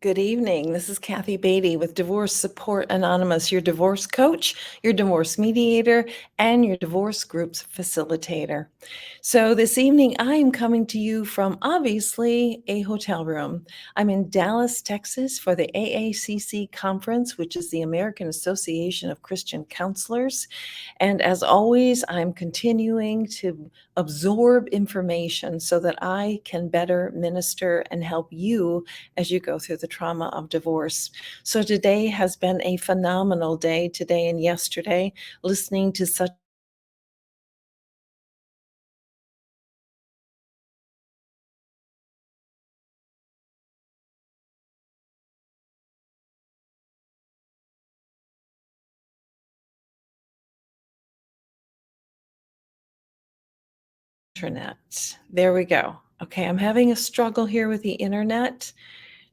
Good evening. This is Kathy Beatty with Divorce Support Anonymous, your divorce coach, your divorce mediator, and your divorce groups facilitator. So this evening, I am coming to you from obviously a hotel room. I'm in Dallas, Texas for the AACC conference, which is the American Association of Christian Counselors. And as always, I'm continuing to absorb information so that I can better minister and help you as you go through the trauma of divorce. So today has been a phenomenal day, today and yesterday, listening to such internet. There we go. Okay, I'm having a struggle here with the internet.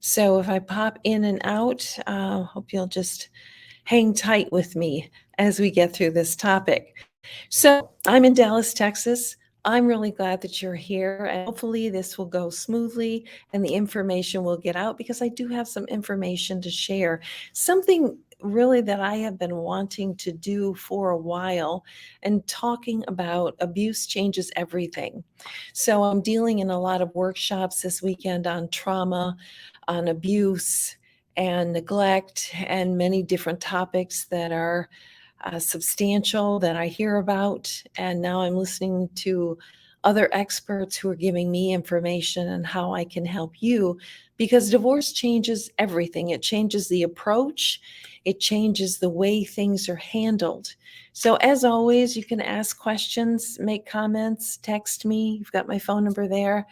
So if I pop in and out, hope you'll just hang tight with me as we get through this topic. So I'm in Dallas, Texas. I'm really glad that you're here, and hopefully this will go smoothly and the information will get out because I do have some information to share. Something really that I have been wanting to do for a while, and talking about abuse changes everything. So I'm dealing in a lot of workshops this weekend on trauma, on abuse and neglect, and many different topics that are substantial that I hear about. And now I'm listening to other experts who are giving me information on how I can help you, because divorce changes everything. It changes the approach, it changes the way things are handled. So, as always, you can ask questions, make comments, text me. You've got my phone number there.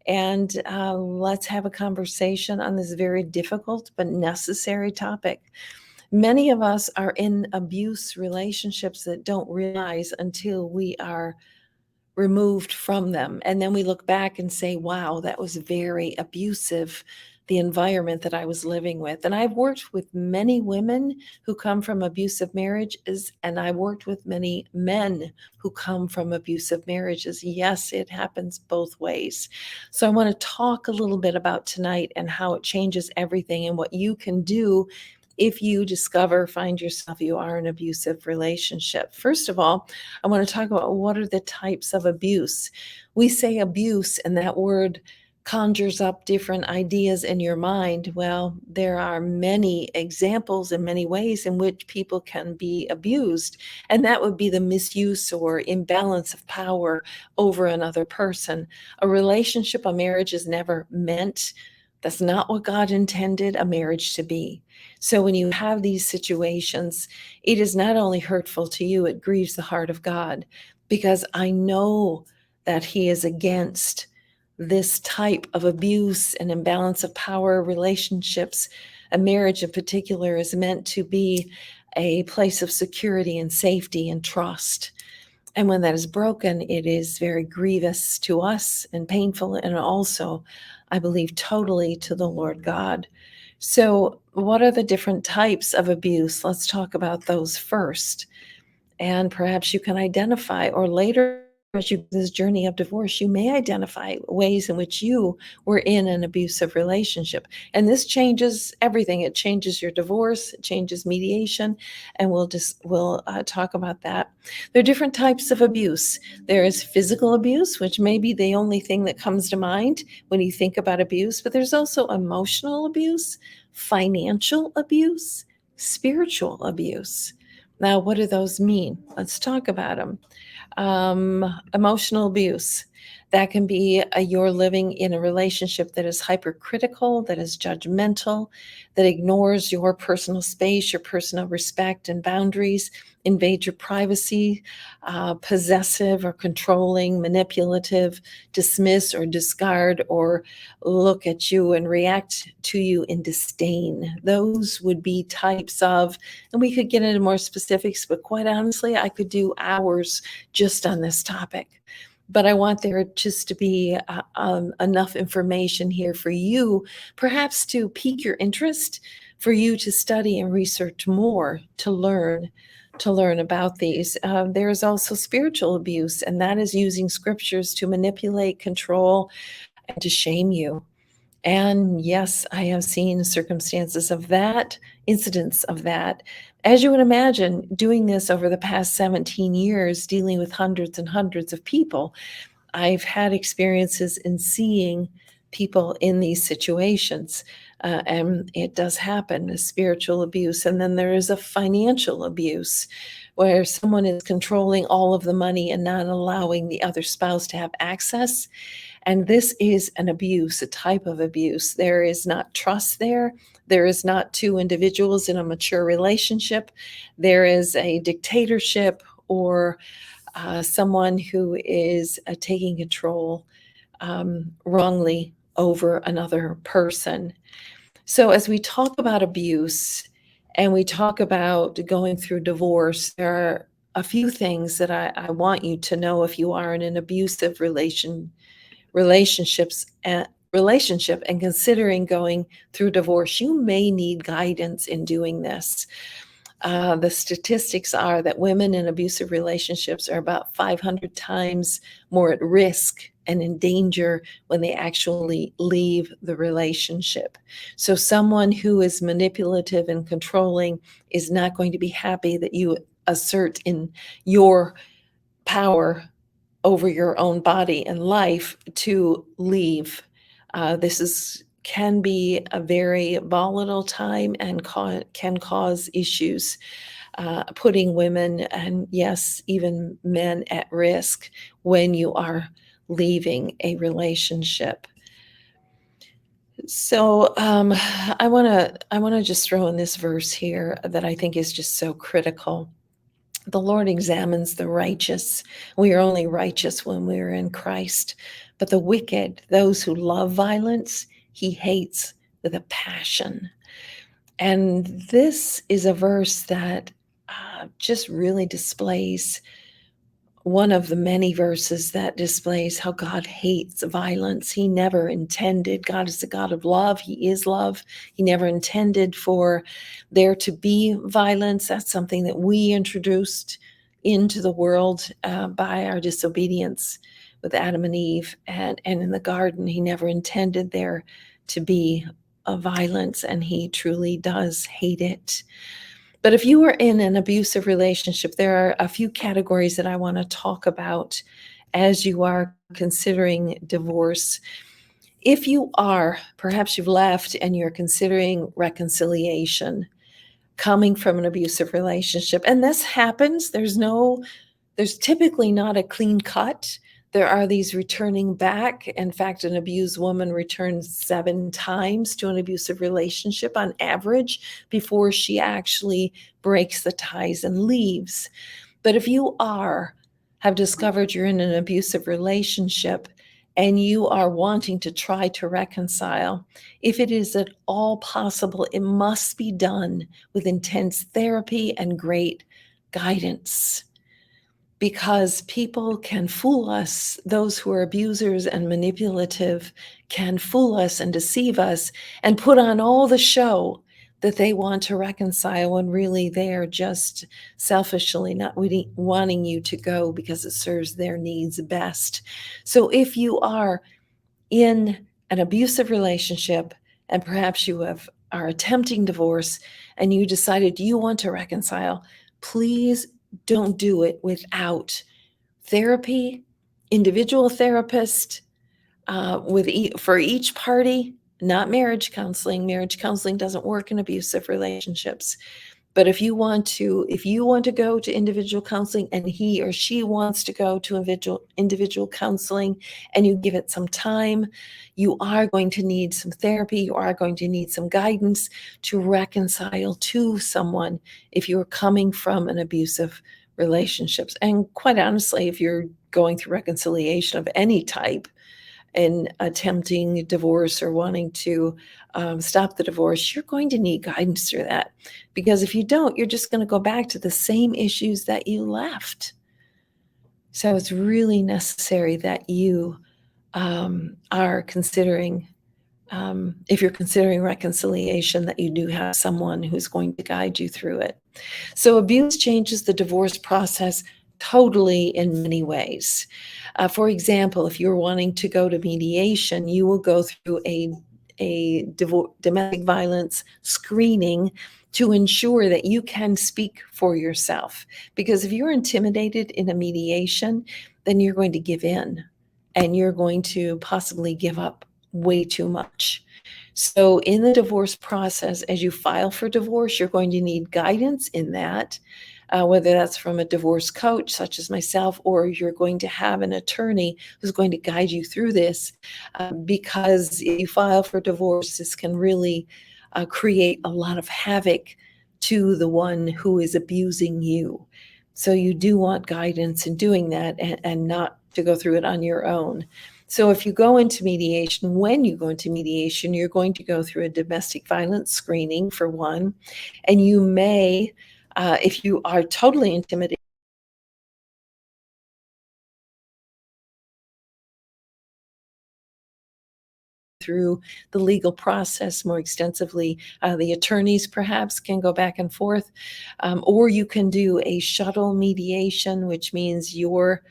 And let's have a conversation on this very difficult but necessary topic. Many of us are in abuse relationships that don't realize until we are removed from them. And then we look back and say, wow, that was very abusive, the environment that I was living with. And I've worked with many women who come from abusive marriages, and I worked with many men who come from abusive marriages. Yes, it happens both ways. So I want to talk a little bit about tonight and how it changes everything and what you can do if you find yourself, you are in an abusive relationship. First of all, I want to talk about what are the types of abuse. We say abuse, and that word conjures up different ideas in your mind. Well, there are many examples and many ways in which people can be abused, and that would be the misuse or imbalance of power over another person. A relationship, a marriage is never meant, that's not what God intended a marriage to be. So when you have these situations, it is not only hurtful to you, it grieves the heart of God, because I know that He is against this type of abuse and imbalance of power relationships. A marriage in particular is meant to be a place of security and safety and trust. And when that is broken, it is very grievous to us and painful, and also, I believe, totally to the Lord God. So, what are the different types of abuse? Let's talk about those first. And perhaps you can identify or later as you this journey of divorce, you may identify ways in which you were in an abusive relationship. And this changes everything. It changes your divorce, it changes mediation, and we'll talk about that. There are different types of abuse. There is physical abuse, which may be the only thing that comes to mind when you think about abuse, but there's also emotional abuse, financial abuse, spiritual abuse. Now, what do those mean? Let's talk about them. Emotional abuse. That can be you're living in a relationship that is hypercritical, that is judgmental, that ignores your personal space, your personal respect and boundaries, invade your privacy, possessive or controlling, manipulative, dismiss or discard, or look at you and react to you in disdain. Those would be types of, and we could get into more specifics, but quite honestly, I could do hours just on this topic. But I want there just to be enough information here for you, perhaps to pique your interest, for you to study and research more, to learn about these. There is also spiritual abuse, and that is using scriptures to manipulate, control, and to shame you. And yes, I have seen circumstances of that, incidents of that. As you would imagine, doing this over the past 17 years, dealing with hundreds and hundreds of people, I've had experiences in seeing people in these situations. And it does happen, a spiritual abuse. And then there is a financial abuse where someone is controlling all of the money and not allowing the other spouse to have access. And this is an abuse, a type of abuse. There is not trust there. There is not two individuals in a mature relationship. There is a dictatorship or someone who is taking control wrongly over another person. So as we talk about abuse and we talk about going through divorce, there are a few things that I want you to know if you are in an abusive relationship and considering going through divorce. You may need guidance in doing this. The statistics are that women in abusive relationships are about 500 times more at risk and in danger when they actually leave the relationship. So someone who is manipulative and controlling is not going to be happy that you assert in your power over your own body and life to leave. This can be a very volatile time and can cause issues, putting women and yes, even men at risk when you are leaving a relationship. So I want to just throw in this verse here that I think is just so critical. The Lord examines the righteous. We are only righteous when we are in Christ. But the wicked, those who love violence, he hates with a passion. And this is a verse that just really displays one of the many verses that displays how God hates violence. He never intended, God is a God of love. He is love. He never intended for there to be violence. That's something that we introduced into the world by our disobedience with Adam and Eve. And in the garden, he never intended there to be a violence, and he truly does hate it. But if you are in an abusive relationship, there are a few categories that I want to talk about as you are considering divorce. If you are, perhaps you've left and you're considering reconciliation, coming from an abusive relationship, and this happens, there's typically not a clean cut. There are these returning back. In fact, an abused woman returns 7 times to an abusive relationship on average before she actually breaks the ties and leaves. But if you have discovered you're in an abusive relationship and you are wanting to try to reconcile, if it is at all possible, it must be done with intense therapy and great guidance. Because people can fool us, those who are abusers and manipulative can fool us and deceive us and put on all the show that they want to reconcile when really they are just selfishly not wanting you to go because it serves their needs best. So if you are in an abusive relationship and perhaps are attempting divorce and you decided you want to reconcile, please don't do it without therapy, individual therapist, for each party, not marriage counseling. Marriage counseling doesn't work in abusive relationships. But if you want to go to individual counseling and he or she wants to go to individual counseling and you give it some time, you are going to need some therapy, you are going to need some guidance to reconcile to someone if you're coming from an abusive relationships. And quite honestly, if you're going through reconciliation of any type, and attempting divorce or wanting to stop the divorce, you're going to need guidance through that. Because if you don't, you're just going to go back to the same issues that you left. So it's really necessary that you are considering, if you're considering reconciliation, that you do have someone who's going to guide you through it. So abuse changes the divorce process totally in many ways. For example, if you're wanting to go to mediation, you will go through a domestic violence screening to ensure that you can speak for yourself. Because if you're intimidated in a mediation, then you're going to give in and you're going to possibly give up way too much. So, in the divorce process, as you file for divorce, you're going to need guidance in that, whether that's from a divorce coach, such as myself, or you're going to have an attorney who's going to guide you through this. Because if you file for divorce, this can really create a lot of havoc to the one who is abusing you. So, you do want guidance in doing that and not to go through it on your own. So if you go into mediation, when you go into mediation, you're going to go through a domestic violence screening for one, and you may, if you are totally intimidated, through the legal process more extensively. The attorneys perhaps can go back and forth, or you can do a shuttle mediation, which means you're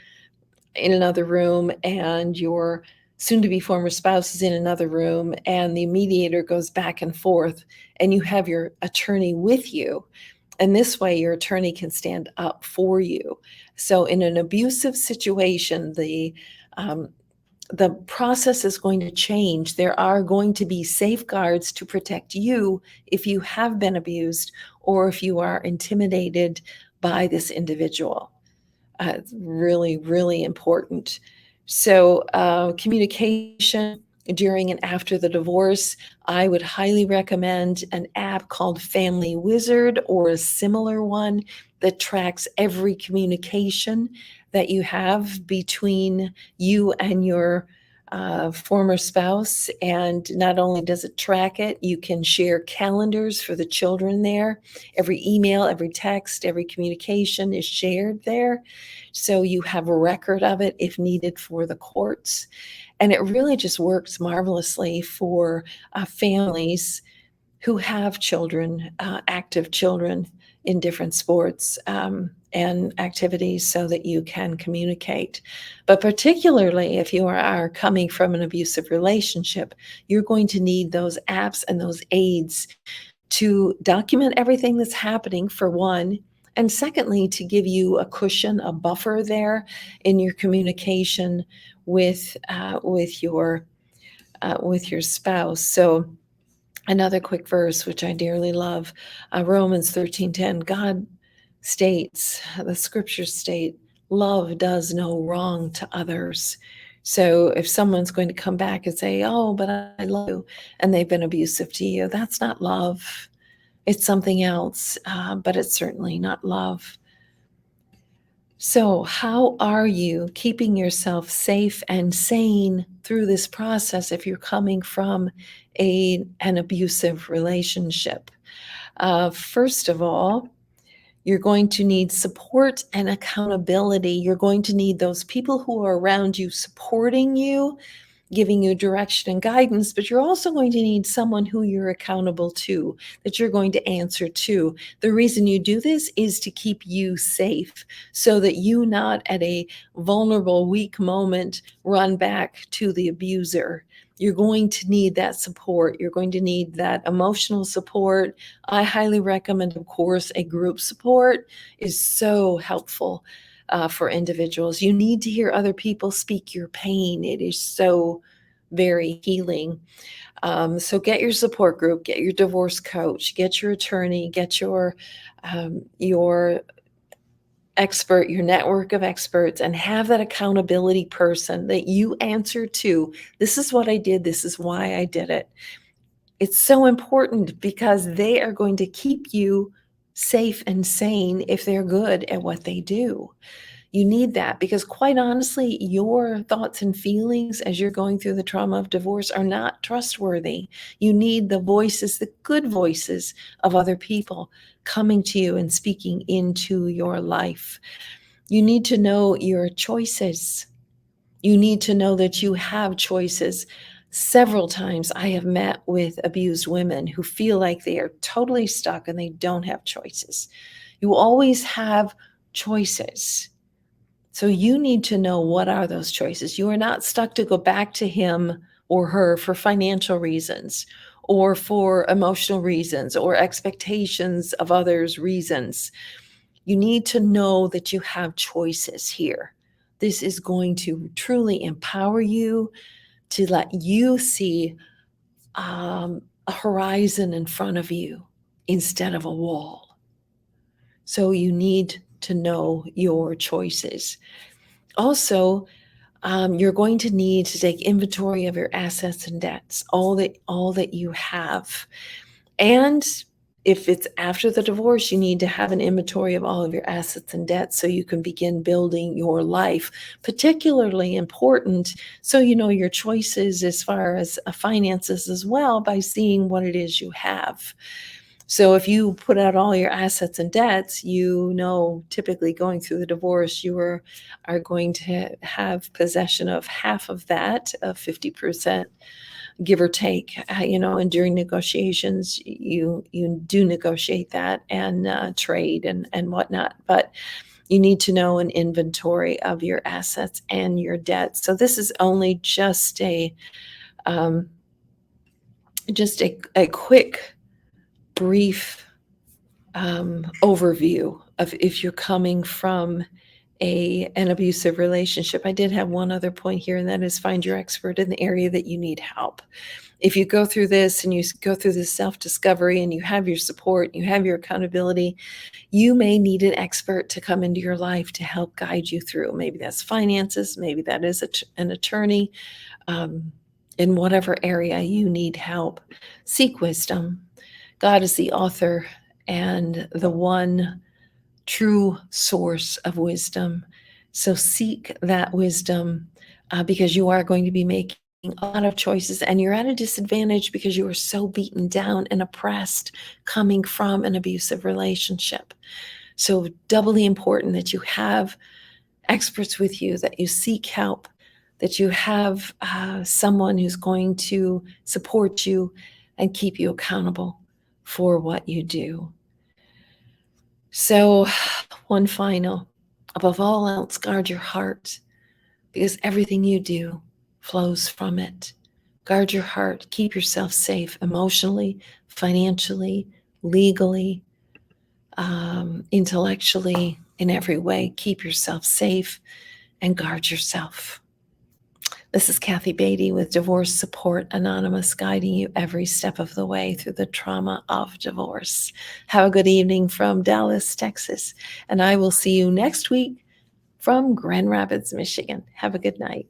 in another room and your soon to be former spouse is in another room and the mediator goes back and forth and you have your attorney with you, and this way your attorney can stand up for you. So in an abusive situation, the process is going to change. There are going to be safeguards to protect you if you have been abused or if you are intimidated by this individual. It's really, really important. So, communication during and after the divorce, I would highly recommend an app called Family Wizard or a similar one that tracks every communication that you have between you and your former spouse. And not only does it track it, you can share calendars for the children there. Every email, every text, every communication is shared there. So you have a record of it if needed for the courts. And it really just works marvelously for families who have children, active children in different sports and activities so that you can communicate. But particularly if you are coming from an abusive relationship, you're going to need those apps and those aids to document everything that's happening, for one, and secondly, to give you a cushion, a buffer there in your communication with your spouse. So another quick verse, which I dearly love, Romans 13:10. God states, the scriptures state, love does no wrong to others. So if someone's going to come back and say, oh, but I love you, and they've been abusive to you, that's not love. It's something else, but it's certainly not love. So, how are you keeping yourself safe and sane through this process if you're coming from an abusive relationship? First of all, you're going to need support and accountability. You're going to need those people who are around you supporting you giving you direction and guidance, but you're also going to need someone who you're accountable to, that you're going to answer to. The reason you do this is to keep you safe so that you not at a vulnerable, weak moment run back to the abuser. You're going to need that support. You're going to need that emotional support. I highly recommend, of course, a group support is so helpful for individuals. You need to hear other people speak your pain. It is so very healing. So get your support group, get your divorce coach, get your attorney, get your expert, your network of experts, and have that accountability person that you answer to. This is what I did. This is why I did it. It's so important because they are going to keep you safe and sane if they're good at what they do. You need that because, quite honestly, your thoughts and feelings as you're going through the trauma of divorce are not trustworthy. You need the voices, the good voices of other people coming to you and speaking into your life. You need to know your choices. You need to know that you have choices. Several times I have met with abused women who feel like they are totally stuck and they don't have choices. You always have choices. So you need to know, what are those choices. You are not stuck to go back to him or her for financial reasons or for emotional reasons or expectations of others' reasons. You need to know that you have choices here. This is going to truly empower you to let you see a horizon in front of you instead of a wall. So you need to know your choices. Also, you're going to need to take inventory of your assets and debts, all that you have. And if it's after the divorce, you need to have an inventory of all of your assets and debts so you can begin building your life. Particularly important, so you know your choices as far as finances as well, by seeing what it is you have. So if you put out all your assets and debts, you know, typically going through the divorce, you are going to have possession of half of that, 50%, give or take. And during negotiations, you do negotiate that and trade and whatnot. But you need to know an inventory of your assets and your debts. So this is only just um, a quick, brief overview of if you're coming from an abusive relationship. I did have one other point here, and that is find your expert in the area that you need help. If you go through this and you go through this self-discovery and you have your support, you have your accountability, you may need an expert to come into your life to help guide you through. Maybe that's finances, maybe that is an attorney. In whatever area you need help, seek wisdom. God is the author and the one true source of wisdom. So seek that wisdom because you are going to be making a lot of choices, and you're at a disadvantage because you are so beaten down and oppressed coming from an abusive relationship. So doubly important that you have experts with you, that you seek help, that you have someone who's going to support you and keep you accountable for what you do. So, one final, above all else, guard your heart, because everything you do flows from it. Guard your heart. Keep yourself safe emotionally, financially, legally, intellectually, in every way. Keep yourself safe and guard yourself. This is Kathy Beatty with Divorce Support Anonymous, guiding you every step of the way through the trauma of divorce. Have a good evening from Dallas, Texas, and I will see you next week from Grand Rapids, Michigan. Have a good night.